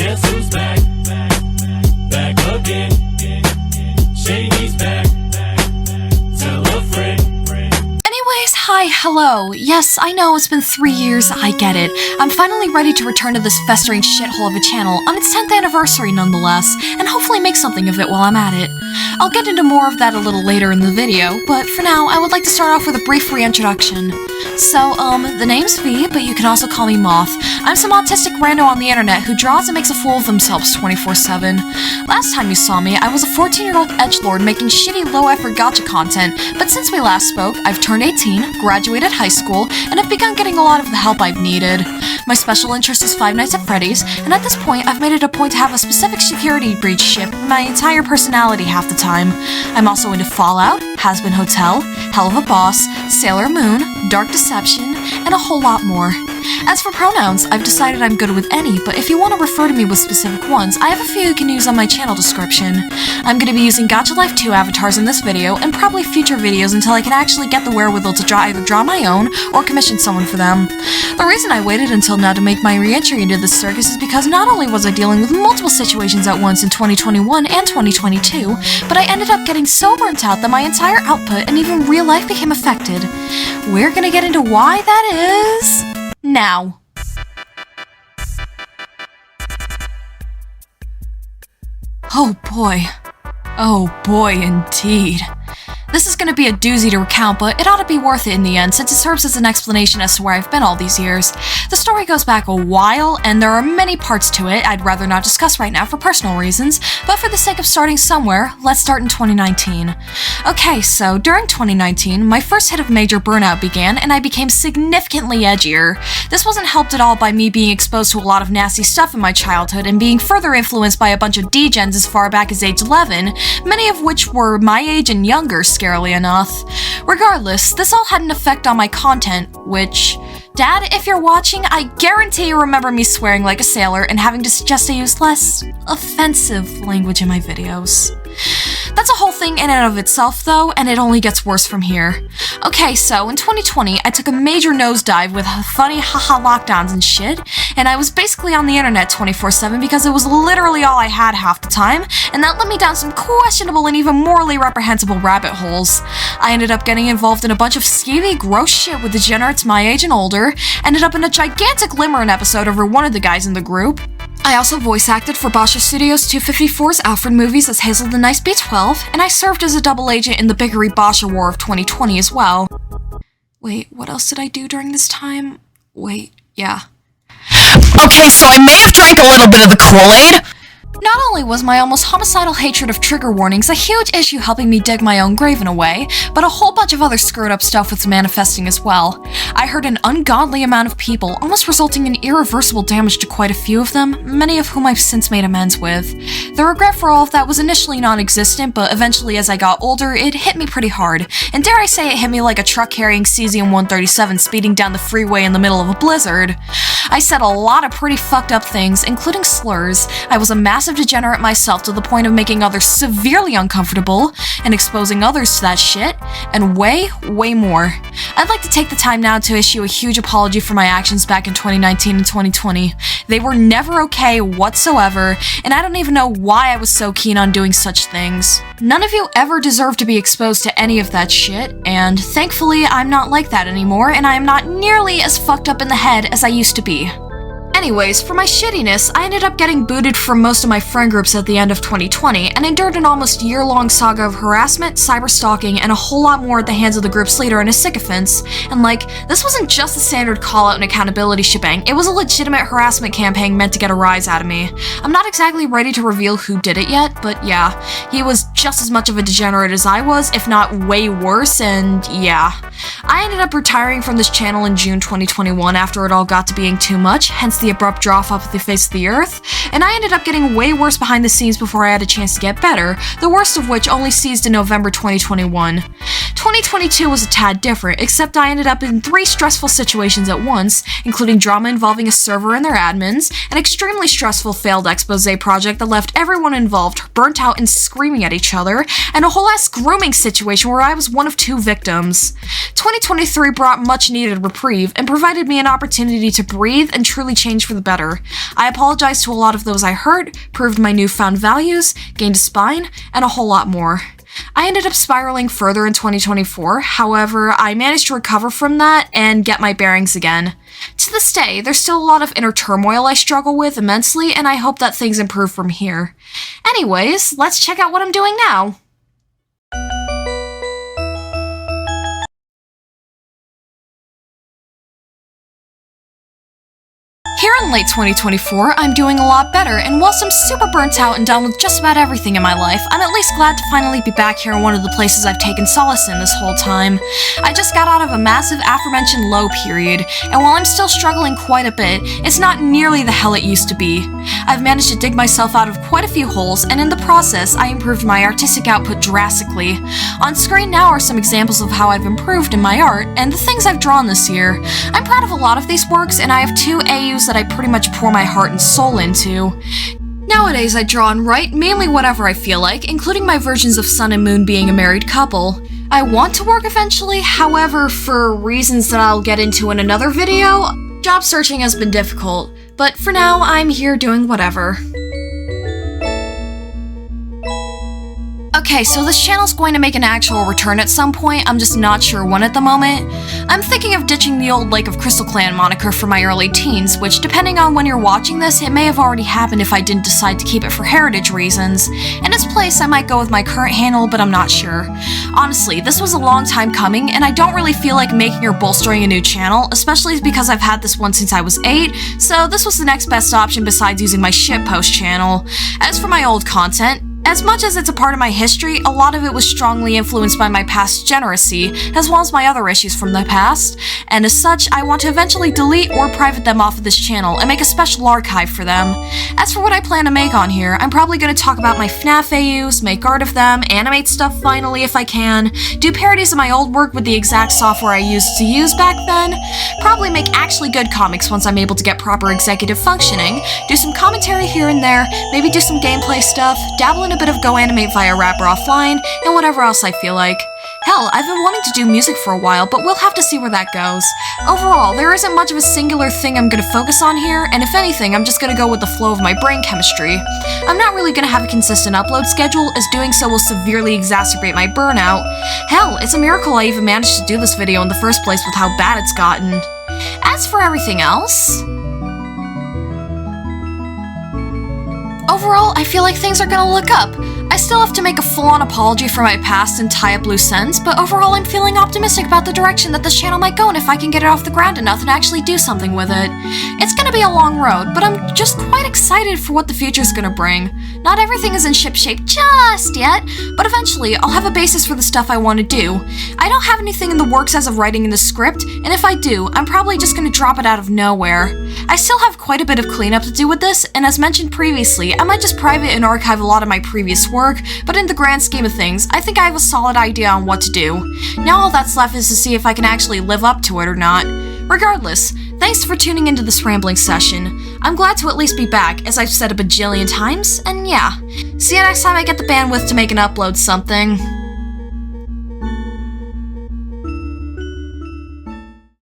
Guess who's back? Back again. Shady's back. Tell a friend. Anyways, hi, hello. Yes, I know it's been 3 years, I get it. I'm finally ready to return to this festering shithole of a channel on its 10th anniversary nonetheless, and hopefully make something of it while I'm at it. I'll get into more of that a little later in the video, but for now, I would like to start off with a brief reintroduction. So, the name's V, but you can also call me Moth. I'm some autistic rando on the internet who draws and makes a fool of themselves 24/7. Last time you saw me, I was a 14-year-old edgelord making shitty low-effort gacha content, but since we last spoke, I've turned 18, graduated high school, and have begun getting a lot of the help I've needed. My special interest is Five Nights at Freddy's, and at this point, I've made it a point to have a specific security breach ship my entire personality half the time. I'm also into Fallout, Has-Been Hotel, Hell of a Boss, Sailor Moon, Dark Deception, and a whole lot more. As for pronouns, I've decided I'm good with any, but if you want to refer to me with specific ones, I have a few you can use on my channel description. I'm going to be using Gacha Life 2 avatars in this video, and probably future videos until I can actually get the wherewithal to either draw my own, or commission someone for them. The reason I waited until now to make my re-entry into this circus is because not only was I dealing with multiple situations at once in 2021 and 2022, but I ended up getting so burnt out that my entire output and even real life became affected. We're gonna get into why that is now. Oh boy indeed. This is going to be a doozy to recount, but it ought to be worth it in the end since it serves as an explanation as to where I've been all these years. The story goes back a while, and there are many parts to it I'd rather not discuss right now for personal reasons, but for the sake of starting somewhere, let's start in 2019. Okay, so during 2019, my first hit of major burnout began, and I became significantly edgier. This wasn't helped at all by me being exposed to a lot of nasty stuff in my childhood and being further influenced by a bunch of degens as far back as age 11, many of which were my age and younger, scarily enough. Regardless, this all had an effect on my content, which, Dad, if you're watching, I guarantee you remember me swearing like a sailor and having to suggest I use less offensive language in my videos. That's a whole thing in and of itself though, and it only gets worse from here. Okay, so in 2020, I took a major nosedive with funny haha lockdowns and shit, and I was basically on the internet 24/7 because it was literally all I had half the time, and that led me down some questionable and even morally reprehensible rabbit holes. I ended up getting involved in a bunch of skeevy, gross shit with degenerates my age and older, ended up in a gigantic limerent episode over one of the guys in the group. I also voice acted for Basha Studios 254's Alfred movies as Hazel the Nice B12, and I served as a double agent in the Biggery Basha War of 2020 as well. Wait, what else did I do during this time? Yeah. Okay, so I may have drank a little bit of the Kool-Aid. Not only was my almost homicidal hatred of trigger warnings a huge issue helping me dig my own grave in a way, but a whole bunch of other screwed up stuff was manifesting as well. I hurt an ungodly amount of people, almost resulting in irreversible damage to quite a few of them, many of whom I've since made amends with. The regret for all of that was initially non-existent, but eventually as I got older, it hit me pretty hard, and dare I say it hit me like a truck carrying cesium-137 speeding down the freeway in the middle of a blizzard. I said a lot of pretty fucked up things, including slurs. I was a massive degenerate myself to the point of making others severely uncomfortable and exposing others to that shit, and way more. I'd like to take the time now to issue a huge apology for my actions back in 2019 and 2020. They were never okay whatsoever, and I don't even know why I was so keen on doing such things. None of you ever deserve to be exposed to any of that shit, and thankfully I'm not like that anymore, and I am not nearly as fucked up in the head as I used to be. Anyways, for my shittiness, I ended up getting booted from most of my friend groups at the end of 2020, and endured an almost year-long saga of harassment, cyberstalking, and a whole lot more at the hands of the group's leader and his sycophants. And this wasn't just a standard call-out and accountability shebang, it was a legitimate harassment campaign meant to get a rise out of me. I'm not exactly ready to reveal who did it yet, but yeah, he was just as much of a degenerate as I was, if not way worse, and yeah. I ended up retiring from this channel in June 2021 after it all got to being too much, hence the abrupt drop off the face of the earth, and I ended up getting way worse behind the scenes before I had a chance to get better, the worst of which only ceased in November 2021. 2022 was a tad different, except I ended up in 3 stressful situations at once, including drama involving a server and their admins, an extremely stressful failed expose project that left everyone involved burnt out and screaming at each other, and a whole ass grooming situation where I was one of 2 victims. 2023 brought much needed reprieve and provided me an opportunity to breathe and truly change for the better. I apologize to a lot of those I hurt, proved my newfound values, gained a spine, and a whole lot more. I ended up spiraling further in 2024, however, I managed to recover from that and get my bearings again. To this day, there's still a lot of inner turmoil I struggle with immensely, and I hope that things improve from here. Anyways, let's check out what I'm doing now. Here in late 2024, I'm doing a lot better, and whilst I'm super burnt out and done with just about everything in my life, I'm at least glad to finally be back here in one of the places I've taken solace in this whole time. I just got out of a massive aforementioned low period, and while I'm still struggling quite a bit, it's not nearly the hell it used to be. I've managed to dig myself out of quite a few holes, and in the process, I improved my artistic output drastically. On screen now are some examples of how I've improved in my art, and the things I've drawn this year. I'm proud of a lot of these works, and I have 2 AUs that I pretty much pour my heart and soul into. Nowadays, I draw and write mainly whatever I feel like, including my versions of Sun and Moon being a married couple. I want to work eventually, however, for reasons that I'll get into in another video, job searching has been difficult, but for now, I'm here doing whatever. Okay, so this channel's going to make an actual return at some point, I'm just not sure when at the moment. I'm thinking of ditching the old Lake of Crystal Clan moniker for my early teens, which depending on when you're watching this, it may have already happened if I didn't decide to keep it for heritage reasons. In its place, I might go with my current handle, but I'm not sure. Honestly, this was a long time coming, and I don't really feel like making or bolstering a new channel, especially because I've had this one since I was 8, so this was the next best option besides using my shitpost channel. As for my old content, as much as it's a part of my history, a lot of it was strongly influenced by my past degeneracy, as well as my other issues from the past, and as such, I want to eventually delete or private them off of this channel and make a special archive for them. As for what I plan to make on here, I'm probably going to talk about my FNAF AUs, make art of them, animate stuff finally if I can, do parodies of my old work with the exact software I used to use back then, probably make actually good comics once I'm able to get proper executive functioning, do some commentary here and there, maybe do some gameplay stuff, dabble in a bit of Go Animate via Rapper offline, and whatever else I feel like. Hell, I've been wanting to do music for a while, but we'll have to see where that goes. Overall, there isn't much of a singular thing I'm gonna focus on here, and if anything, I'm just gonna go with the flow of my brain chemistry. I'm not really gonna have a consistent upload schedule, as doing so will severely exacerbate my burnout. Hell, it's a miracle I even managed to do this video in the first place with how bad it's gotten. As for everything else, overall, I feel like things are gonna look up. I still have to make a full-on apology for my past and tie up loose ends, but overall I'm feeling optimistic about the direction that this channel might go and if I can get it off the ground enough and actually do something with it. It's gonna be a long road, but I'm just quite excited for what the future's gonna bring. Not everything is in shipshape just yet, but eventually I'll have a basis for the stuff I want to do. I don't have anything in the works as of writing in the script, and if I do, I'm probably just gonna drop it out of nowhere. I still have quite a bit of cleanup to do with this, and as mentioned previously, I might just private and archive a lot of my previous work, but in the grand scheme of things, I think I have a solid idea on what to do. Now all that's left is to see if I can actually live up to it or not. Regardless, thanks for tuning into this rambling session. I'm glad to at least be back, as I've said a bajillion times, and yeah. See you next time I get the bandwidth to make and upload something.